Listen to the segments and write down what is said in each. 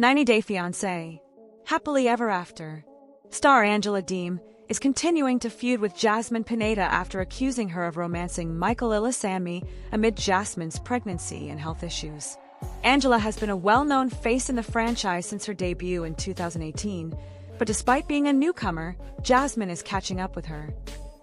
90 Day Fiancé. Happily Ever After. Star Angela Deem is continuing to feud with Jasmine Pineda after accusing her of romancing Michael Ilisamy amid Jasmine's pregnancy and health issues. Angela has been a well-known face in the franchise since her debut in 2018, but despite being a newcomer, Jasmine is catching up with her.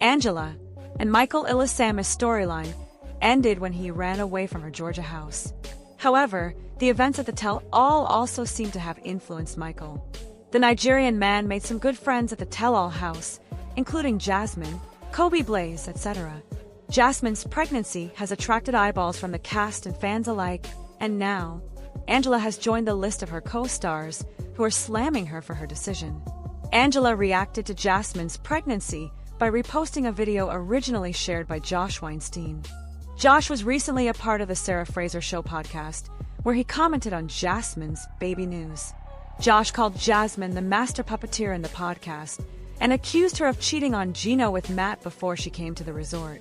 Angela and Michael Ilisamy's storyline ended when he ran away from her Georgia house. However, the events at the tell-all also seem to have influenced Michael. The Nigerian man made some good friends at the tell-all house, including Jasmine, Kobe Blaze, etc. Jasmine's pregnancy has attracted eyeballs from the cast and fans alike, and now, Angela has joined the list of her co-stars who are slamming her for her decision. Angela reacted to Jasmine's pregnancy by reposting a video originally shared by Josh Weinstein. Josh was recently a part of the Sarah Fraser Show podcast, where he commented on Jasmine's baby news. Josh called Jasmine the master puppeteer in the podcast and accused her of cheating on Gino with Matt before she came to the resort.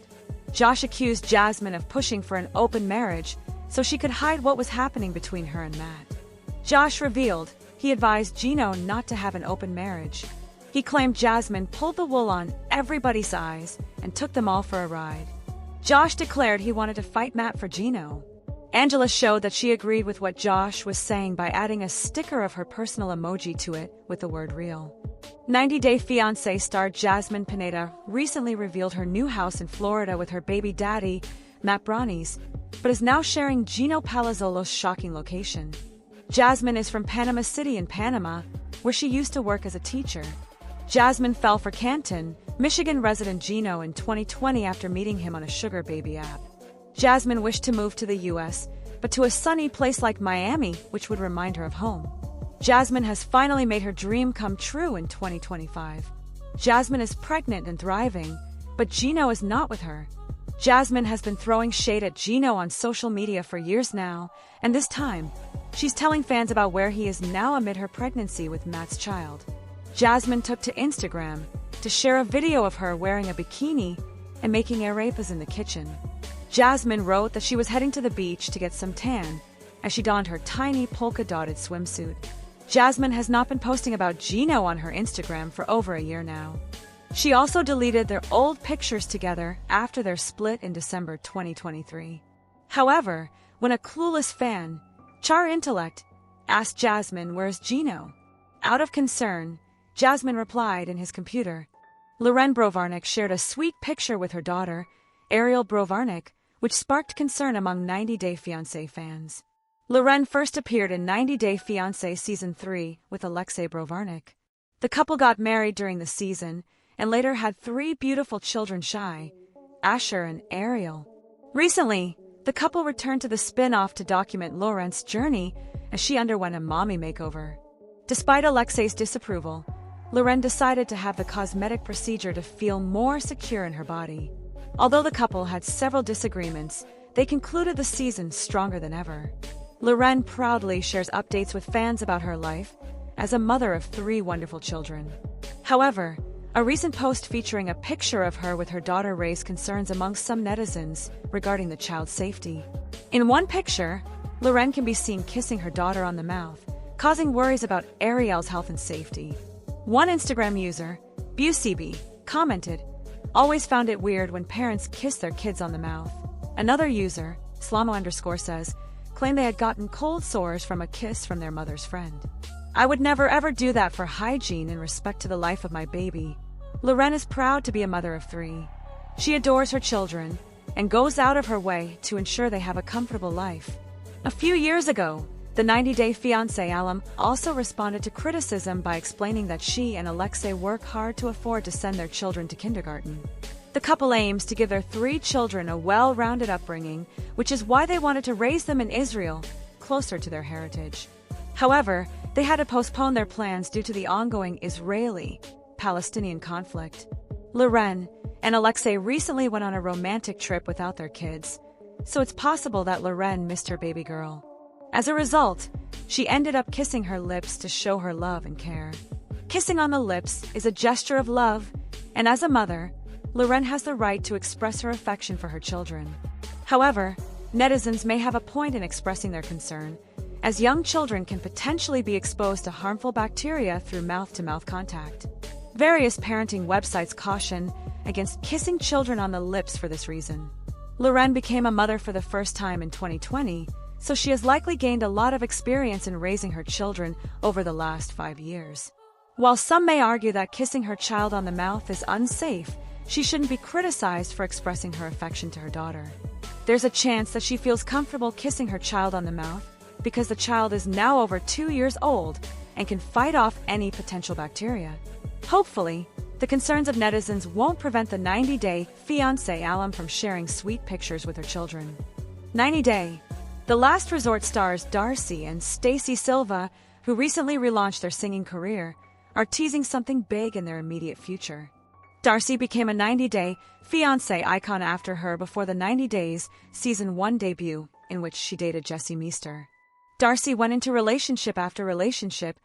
Josh accused Jasmine of pushing for an open marriage so she could hide what was happening between her and Matt. Josh revealed he advised Gino not to have an open marriage. He claimed Jasmine pulled the wool on everybody's eyes and took them all for a ride. Josh declared he wanted to fight Matt for Gino. Angela showed that she agreed with what Josh was saying by adding a sticker of her personal emoji to it with the word real. 90 Day Fiancé star Jasmine Pineda recently revealed her new house in Florida with her baby daddy, Matt Brownies, but is now sharing Gino Palazzolo's shocking location. Jasmine is from Panama City in Panama, where she used to work as a teacher. Jasmine fell for Canton, Michigan resident Gino in 2020 after meeting him on a sugar baby app. Jasmine wished to move to the U.S., but to a sunny place like Miami, which would remind her of home. Jasmine has finally made her dream come true in 2025. Jasmine is pregnant and thriving, but Gino is not with her. Jasmine has been throwing shade at Gino on social media for years now, and this time, she's telling fans about where he is now amid her pregnancy with Matt's child. Jasmine took to Instagram to share a video of her wearing a bikini and making arepas in the kitchen. Jasmine wrote that she was heading to the beach to get some tan as she donned her tiny polka-dotted swimsuit. Jasmine has not been posting about Gino on her Instagram for over a year now. She also deleted their old pictures together after their split in December 2023. However, when a clueless fan, Char Intellect, asked Jasmine where's Gino, out of concern, Jasmine replied in his computer. Loren Brovarnik shared a sweet picture with her daughter, Ariel Brovarnik, which sparked concern among 90 Day Fiancé fans. Loren first appeared in 90 Day Fiancé Season 3 with Alexei Brovarnik. The couple got married during the season and later had 3 beautiful children: Shai, Asher, and Ariel. Recently, the couple returned to the spin-off to document Loren's journey as she underwent a mommy makeover. Despite Alexei's disapproval, Loren decided to have the cosmetic procedure to feel more secure in her body. Although the couple had several disagreements, they concluded the season stronger than ever. Loren proudly shares updates with fans about her life as a mother of 3 wonderful children. However, a recent post featuring a picture of her with her daughter raised concerns among some netizens regarding the child's safety. In one picture, Loren can be seen kissing her daughter on the mouth, causing worries about Ariel's health and safety. One Instagram user, BuCB, commented, "Always found it weird when parents kiss their kids on the mouth." Another user, Slamo_ says, claimed they had gotten cold sores from a kiss from their mother's friend. "I would never ever do that for hygiene and respect to the life of my baby." Loren is proud to be a mother of 3. She adores her children and goes out of her way to ensure they have a comfortable life. A few years ago, the 90 Day Fiancé alum also responded to criticism by explaining that she and Alexei work hard to afford to send their children to kindergarten. The couple aims to give their 3 children a well-rounded upbringing, which is why they wanted to raise them in Israel, closer to their heritage. However, they had to postpone their plans due to the ongoing Israeli-Palestinian conflict. Loren and Alexei recently went on a romantic trip without their kids, so it's possible that Loren missed her baby girl. As a result, she ended up kissing her lips to show her love and care. Kissing on the lips is a gesture of love, and as a mother, Loren has the right to express her affection for her children. However, netizens may have a point in expressing their concern, as young children can potentially be exposed to harmful bacteria through mouth-to-mouth contact. Various parenting websites caution against kissing children on the lips for this reason. Loren became a mother for the first time in 2020, so she has likely gained a lot of experience in raising her children over the last 5 years. While some may argue that kissing her child on the mouth is unsafe, she shouldn't be criticized for expressing her affection to her daughter. There's a chance that she feels comfortable kissing her child on the mouth because the child is now over 2 years old and can fight off any potential bacteria. Hopefully, the concerns of netizens won't prevent the 90-day fiancé alum from sharing sweet pictures with her children. 90 Day. The Last Resort stars Darcy and Stacey Silva, who recently relaunched their singing career, are teasing something big in their immediate future. Darcy became a 90-day fiancé icon after her before the 90 Days Season 1 debut, in which she dated Jesse Meester. Darcy went into relationship after relationship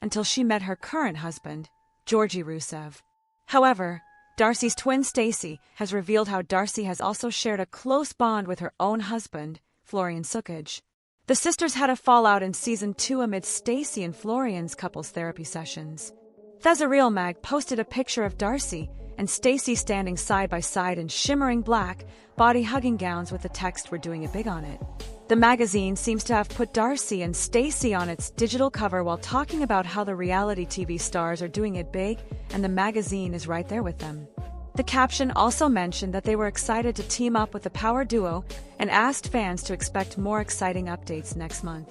until she met her current husband, Georgi Rusev. However, Darcy's twin Stacey has revealed how Darcy has also shared a close bond with her own husband, Florian Sukic. The sisters had a fallout in Season 2 amid Stacey and Florian's couples therapy sessions. Thesareal Mag posted a picture of Darcy and Stacey standing side by side in shimmering black, body-hugging gowns with the text "We're doing it big" on it. The magazine seems to have put Darcy and Stacey on its digital cover while talking about how the reality TV stars are doing it big, and the magazine is right there with them. The caption also mentioned that they were excited to team up with the power duo and asked fans to expect more exciting updates next month.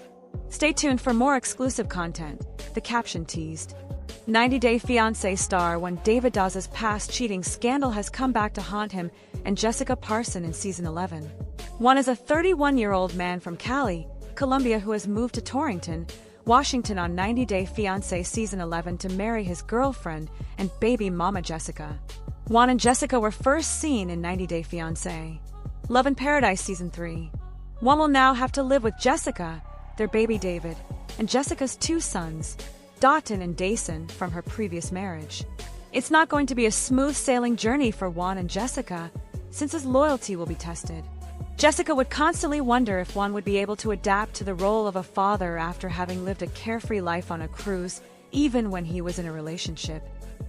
Stay tuned for more exclusive content, the caption teased. 90 Day Fiancé star when David Dawes' past cheating scandal has come back to haunt him and Jessica Parson in Season 11. One is a 31-year-old man from Cali, Colombia who has moved to Torrington, Washington on 90 Day Fiancé Season 11 to marry his girlfriend and baby mama Jessica. Juan and Jessica were first seen in 90 Day Fiancé. Love in Paradise Season 3. Juan will now have to live with Jessica, their baby David, and Jessica's 2 sons, Dotun and Dason, from her previous marriage. It's not going to be a smooth sailing journey for Juan and Jessica, since his loyalty will be tested. Jessica would constantly wonder if Juan would be able to adapt to the role of a father after having lived a carefree life on a cruise, even when he was in a relationship.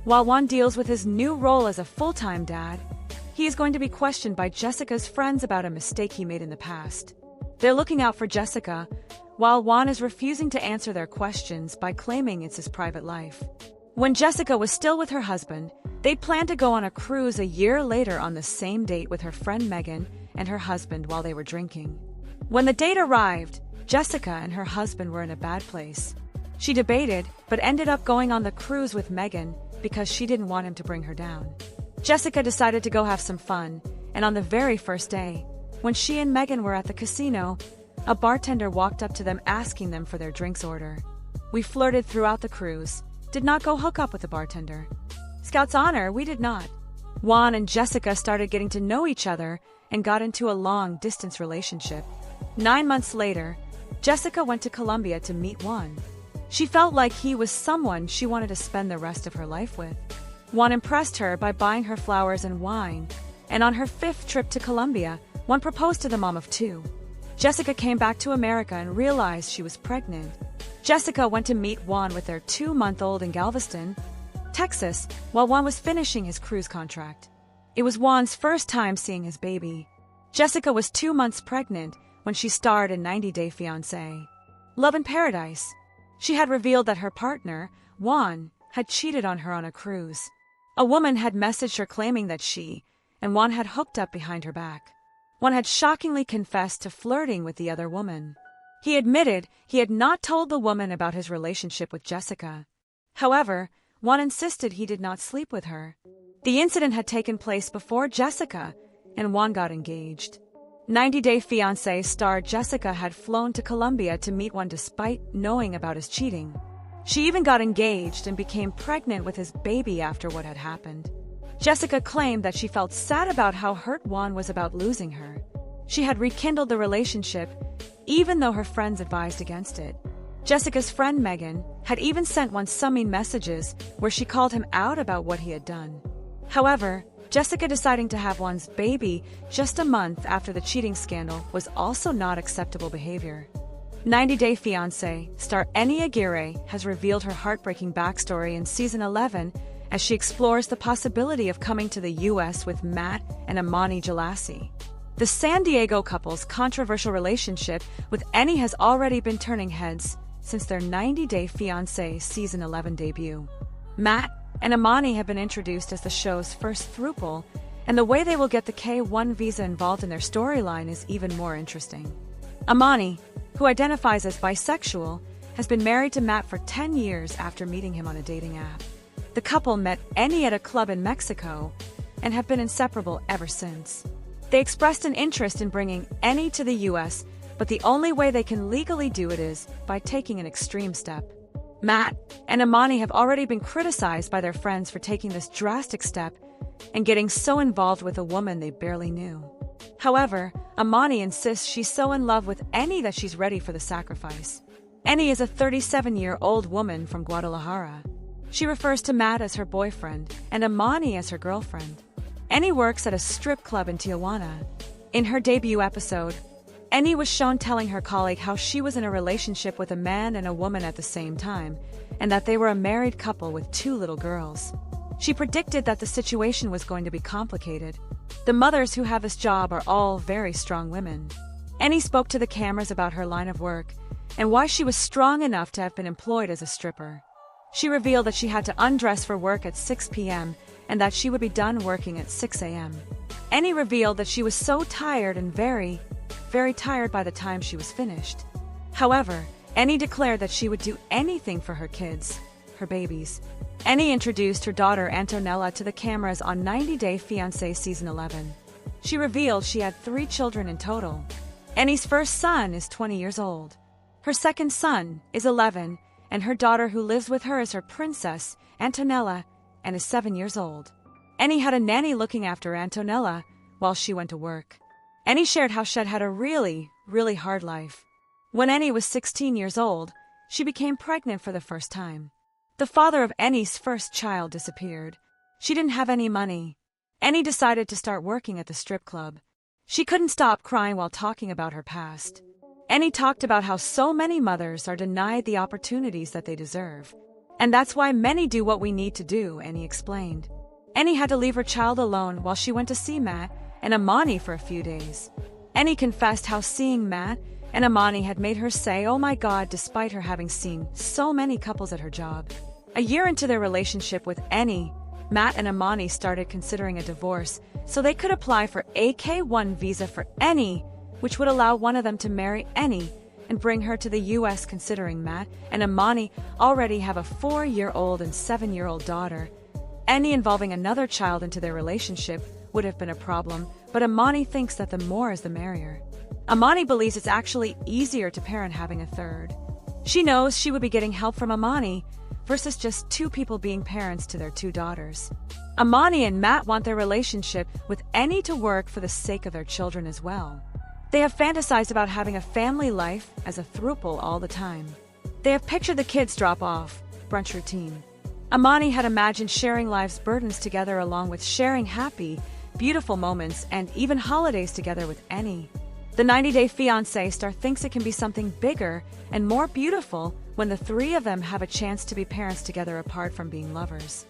While Juan deals with his new role as a full-time dad, he is going to be questioned by Jessica's friends about a mistake he made in the past. They're looking out for Jessica, while Juan is refusing to answer their questions by claiming it's his private life. When Jessica was still with her husband, they'd planned to go on a cruise a year later on the same date with her friend Megan and her husband while they were drinking. When the date arrived, Jessica and her husband were in a bad place. She debated, but ended up going on the cruise with Megan because she didn't want him to bring her down. Jessica decided to go have some fun, and on the very first day, when she and Megan were at the casino, a bartender walked up to them asking them for their drinks order. We flirted throughout the cruise, did not go hook up with the bartender. Scout's honor, we did not. Juan and Jessica started getting to know each other and got into a long-distance relationship. 9 months later, Jessica went to Colombia to meet Juan. She felt like he was someone she wanted to spend the rest of her life with. Juan impressed her by buying her flowers and wine, and on her 5th trip to Colombia, Juan proposed to the mom of 2. Jessica came back to America and realized she was pregnant. Jessica went to meet Juan with their 2-month-old in Galveston, Texas, while Juan was finishing his cruise contract. It was Juan's first time seeing his baby. Jessica was 2 months pregnant when she starred in 90 Day Fiancé. Love in Paradise. She had revealed that her partner, Juan, had cheated on her on a cruise. A woman had messaged her claiming that she and Juan had hooked up behind her back. Juan had shockingly confessed to flirting with the other woman. He admitted he had not told the woman about his relationship with Jessica. However, Juan insisted he did not sleep with her. The incident had taken place before Jessica and Juan got engaged. 90 Day Fiancé star Jessica had flown to Colombia to meet Juan despite knowing about his cheating. She even got engaged and became pregnant with his baby after what had happened. Jessica claimed that she felt sad about how hurt Juan was about losing her. She had rekindled the relationship, even though her friends advised against it. Jessica's friend Megan had even sent Juan some mean messages where she called him out about what he had done. However, Jessica deciding to have Juan's baby just a month after the cheating scandal was also not acceptable behavior. 90 Day Fiancé star Eni Aguirre has revealed her heartbreaking backstory in Season 11 as she explores the possibility of coming to the U.S. with Matt and Imani Jalassi. The San Diego couple's controversial relationship with Eni has already been turning heads since their 90 Day Fiancé Season 11 debut. Matt and Imani have been introduced as the show's first throuple, and the way they will get the K-1 visa involved in their storyline is even more interesting. Imani, who identifies as bisexual, has been married to Matt for 10 years after meeting him on a dating app. The couple met Eni at a club in Mexico and have been inseparable ever since. They expressed an interest in bringing Eni to the U.S., but the only way they can legally do it is by taking an extreme step. Matt and Imani have already been criticized by their friends for taking this drastic step and getting so involved with a woman they barely knew. However, Imani insists she's so in love with Eni that she's ready for the sacrifice. Eni is a 37-year-old woman from Guadalajara. She refers to Matt as her boyfriend and Imani as her girlfriend. Eni works at a strip club in Tijuana. In her debut episode, Eni was shown telling her colleague how she was in a relationship with a man and a woman at the same time, and that they were a married couple with 2 little girls. She predicted that the situation was going to be complicated. The mothers who have this job are all very strong women. Eni spoke to the cameras about her line of work and why she was strong enough to have been employed as a stripper. She revealed that she had to undress for work at 6 p.m. and that she would be done working at 6 a.m. Eni revealed that she was so tired and very tired by the time she was finished. However, Eni declared that she would do anything for her kids, her babies. Eni introduced her daughter Antonella to the cameras on 90 Day Fiancé Season 11. She revealed she had 3 children in total. Eni's first son is 20 years old. Her second son is 11, and her daughter who lives with her is her princess, Antonella, and is 7 years old. Eni had a nanny looking after Antonella while she went to work. Eni shared how she had a really hard life. When Eni was 16 years old, she became pregnant for the first time. The father of Eni's first child disappeared. She didn't have any money. Eni decided to start working at the strip club. She couldn't stop crying while talking about her past. Eni talked about how so many mothers are denied the opportunities that they deserve. And that's why many do what we need to do, Eni explained. Eni had to leave her child alone while she went to see Matt and Imani for a few days. Eni confessed how seeing Matt and Imani had made her say, "Oh my God," despite her having seen so many couples at her job. A year into their relationship with Eni, Matt and Imani started considering a divorce so they could apply for a K-1 visa for Eni, which would allow one of them to marry Eni and bring her to the U.S. Considering Matt and Imani already have a 4-year-old and 7-year-old daughter, Eni involving another child into their relationship would have been a problem, but Imani thinks that the more is the merrier. Imani believes it's actually easier to parent having a third. She knows she would be getting help from Imani versus just 2 people being parents to their 2 daughters. Imani and Matt want their relationship with Eni to work for the sake of their children as well. They have fantasized about having a family life as a throuple all the time. They have pictured the kids' drop-off, brunch routine. Imani had imagined sharing life's burdens together along with sharing happy, beautiful moments and even holidays together with Eni. The 90 Day Fiancé star thinks it can be something bigger and more beautiful when the 3 of them have a chance to be parents together apart from being lovers.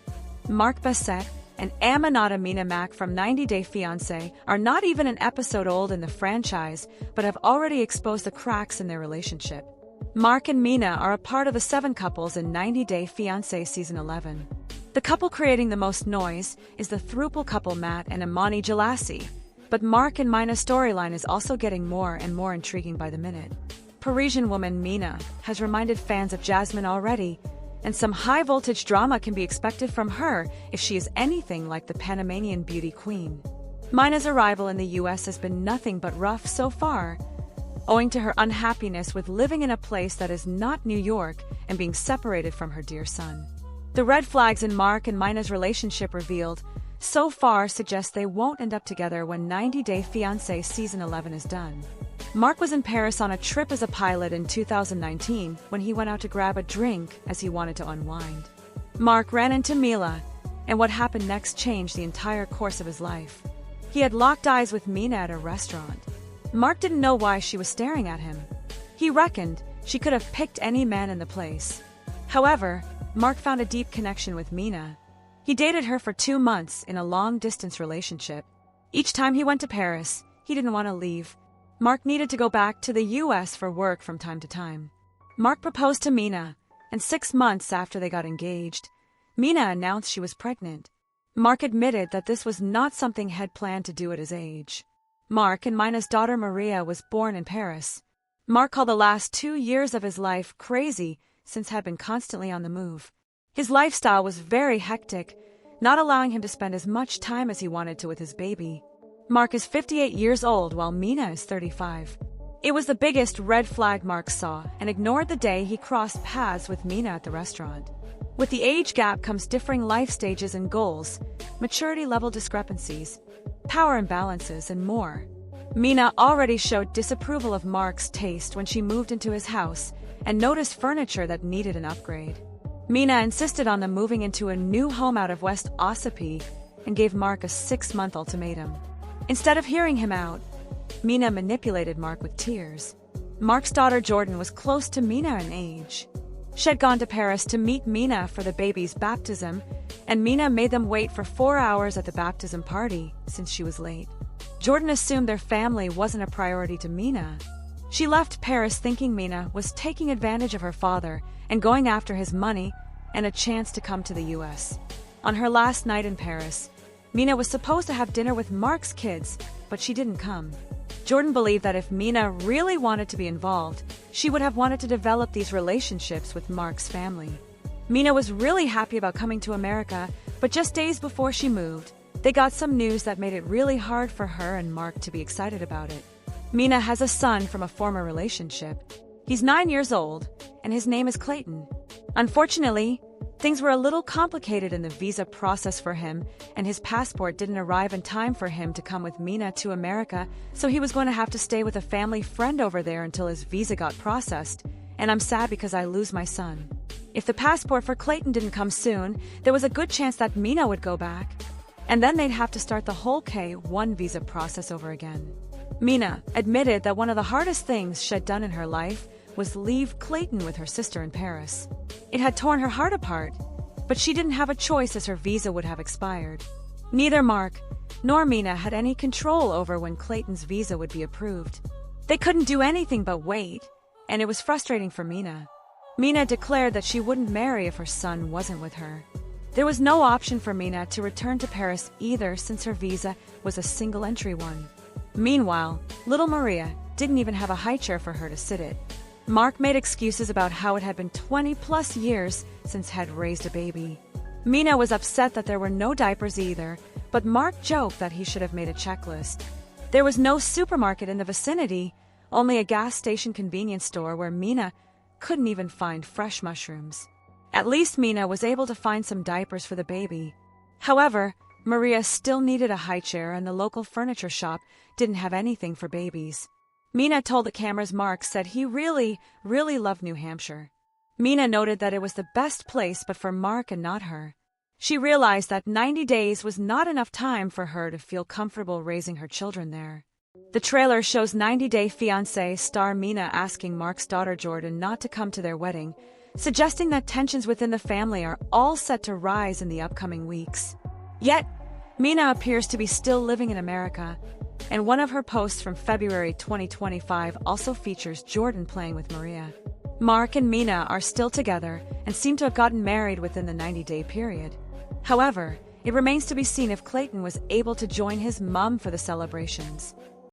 Mark Bassett and Aminata Mina Mac from 90 Day Fiancé are not even an episode old in the franchise, but have already exposed the cracks in their relationship. Mark and Mina are a part of the 7 couples in 90 Day Fiancé Season 11. The couple creating the most noise is the throuple couple Matt and Imani Jalassi, but Mark and Mina's storyline is also getting more and more intriguing by the minute. Parisian woman Mina has reminded fans of Jasmine already, and some high-voltage drama can be expected from her if she is anything like the Panamanian beauty queen. Mina's arrival in the U.S. has been nothing but rough so far, owing to her unhappiness with living in a place that is not New York and being separated from her dear son. The red flags in Mark and Mina's relationship revealed so far suggest they won't end up together when 90 Day Fiancé Season 11 is done. Mark was in Paris on a trip as a pilot in 2019 when he went out to grab a drink as he wanted to unwind. Mark ran into Mina, and what happened next changed the entire course of his life. He had locked eyes with Mina at a restaurant. Mark didn't know why she was staring at him. He reckoned she could have picked any man in the place. However, Mark found a deep connection with Mina. He dated her for 2 months in a long-distance relationship. Each time he went to Paris, he didn't want to leave. Mark needed to go back to the US for work from time to time. Mark proposed to Mina, and 6 months after they got engaged, Mina announced she was pregnant. Mark admitted that this was not something he had planned to do at his age. Mark and Mina's daughter Maria was born in Paris. Mark called the last 2 years of his life crazy since he had been constantly on the move. His lifestyle was very hectic, not allowing him to spend as much time as he wanted to with his baby. Mark is 58 years old while Mina is 35. It was the biggest red flag Mark saw and ignored the day he crossed paths with Mina at the restaurant. With the age gap comes differing life stages and goals, maturity level discrepancies, power imbalances, and more. Mina already showed disapproval of Mark's taste when she moved into his house and noticed furniture that needed an upgrade. Mina insisted on them moving into a new home out of West Ossipee and gave Mark a 6-month ultimatum. Instead of hearing him out, Mina manipulated Mark with tears. Mark's daughter Jordan was close to Mina in age. She had gone to Paris to meet Mina for the baby's baptism, and Mina made them wait for 4 hours at the baptism party since she was late. Jordan assumed their family wasn't a priority to Mina. She left Paris thinking Mina was taking advantage of her father and going after his money and a chance to come to the US. On her last night in Paris, Mina was supposed to have dinner with Mark's kids, but she didn't come. Jordan believed that if Mina really wanted to be involved, she would have wanted to develop these relationships with Mark's family. Mina was really happy about coming to America, but just days before she moved, they got some news that made it really hard for her and Mark to be excited about it. Mina has a son from a former relationship. He's 9 years old, and his name is Clayton. Unfortunately, things were a little complicated in the visa process for him, and his passport didn't arrive in time for him to come with Mina to America, so he was going to have to stay with a family friend over there until his visa got processed, and I'm sad because I lose my son. If the passport for Clayton didn't come soon, there was a good chance that Mina would go back, and then they'd have to start the whole K-1 visa process over again. Mina admitted that one of the hardest things she'd done in her life was leave Clayton with her sister in Paris. It had torn her heart apart, but she didn't have a choice as her visa would have expired. Neither Mark nor Mina had any control over when Clayton's visa would be approved. They couldn't do anything but wait, and it was frustrating for Mina. Mina declared that she wouldn't marry if her son wasn't with her. There was no option for Mina to return to Paris either since her visa was a single-entry one. Meanwhile, little Maria didn't even have a high chair for her to sit in. Mark made excuses about how it had been 20+ years since he had raised a baby. Mina was upset that there were no diapers either, but Mark joked that he should have made a checklist. There was no supermarket in the vicinity, only a gas station convenience store where Mina couldn't even find fresh mushrooms. At least Mina was able to find some diapers for the baby. However, Maria still needed a high chair and the local furniture shop didn't have anything for babies. Mina told the cameras Mark said he really loved New Hampshire. Mina noted that it was the best place but for Mark and not her. She realized that 90 days was not enough time for her to feel comfortable raising her children there. The trailer shows 90 Day Fiancé star Mina asking Mark's daughter Jordan not to come to their wedding, suggesting that tensions within the family are all set to rise in the upcoming weeks. Yet, Mina appears to be still living in America, and one of her posts from February 2025 also features Jordan playing with Maria. Mark and Mina are still together and seem to have gotten married within the 90-day period. However, it remains to be seen if Clayton was able to join his mom for the celebrations.